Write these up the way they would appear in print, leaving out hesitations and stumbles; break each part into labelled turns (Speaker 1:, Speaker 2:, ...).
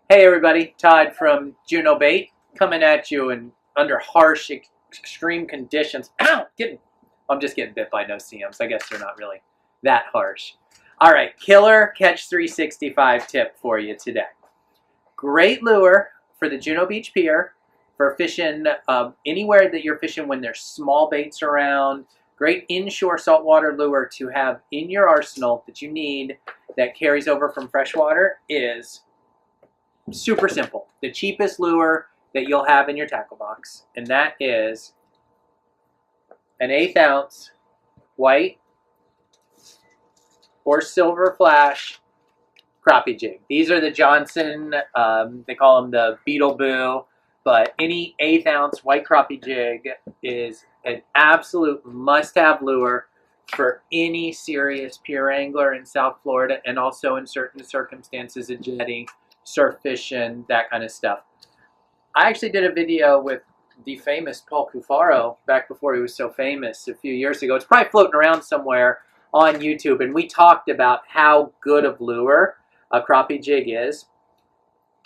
Speaker 1: Hey everybody, Todd from Juno Bait coming at you and under harsh, extreme conditions. Ow! I'm just getting bit by no-see-ums. I guess they're not really that harsh. All right, killer catch 365 tip for you today. Great lure for the Juno Beach Pier for fishing anywhere that you're fishing when there's small baits around. Great inshore saltwater lure to have in your arsenal that you need that carries over from freshwater is super simple. The cheapest lure that you'll have in your tackle box, and that is an 1/8 ounce white or silver flash crappie jig. These are the Johnson, they call them the Beetle Boo, but any 1/8 ounce white crappie jig is an absolute must-have lure for any serious pier angler in South Florida, and also in certain circumstances of jetting, surf fishing, that kind of stuff. I actually did a video with the famous Paul Cufaro back before he was so famous a few years ago. It's probably floating around somewhere on YouTube, and we talked about how good of lure a crappie jig is.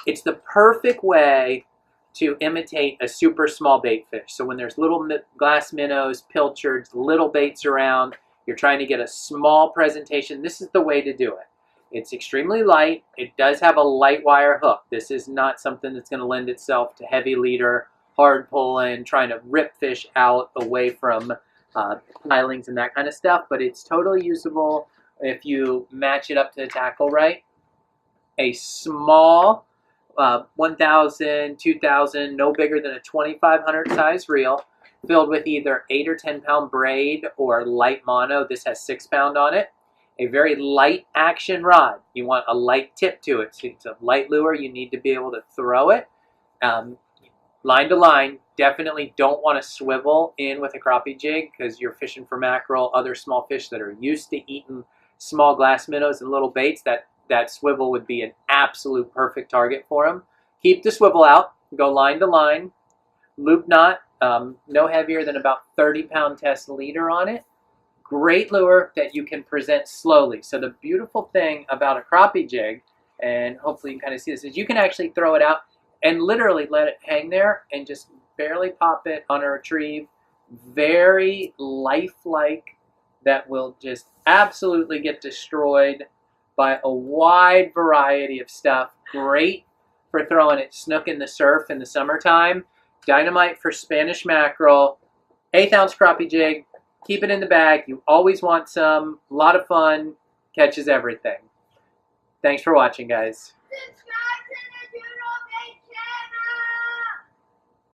Speaker 1: It's the perfect way to imitate a super small bait fish. So when there's little glass minnows, pilchards, little baits around, you're trying to get a small presentation, this is the way to do it. It's extremely light. It does have a light wire hook. This is not something that's going to lend itself to heavy leader, hard pulling, trying to rip fish out away from pilings and that kind of stuff, but it's totally usable if you match it up to the tackle right. A small 1,000, 2,000, no bigger than a 2,500 size reel, filled with either 8 or 10 pound braid or light mono. This has 6 pound on it. A very light action rod. You want a light tip to it. So it's a light lure. You need to be able to throw it. Line to line, definitely don't want to swivel in with a crappie jig because you're fishing for mackerel, other small fish that are used to eating small glass minnows and little baits. That swivel would be an absolute perfect target for them. Keep the swivel out. Go line to line. Loop knot, no heavier than about 30 pound test leader on it. Great lure that you can present slowly. So the beautiful thing about a crappie jig, and hopefully you can kind of see this, is you can actually throw it out and literally let it hang there and just barely pop it on a retrieve. Very lifelike, that will just absolutely get destroyed by a wide variety of stuff. Great for throwing it snook in the surf in the summertime. Dynamite for Spanish mackerel. 1/8 ounce crappie jig. Keep it in the bag. You always want some. A lot of fun. Catches everything. Thanks for watching, guys.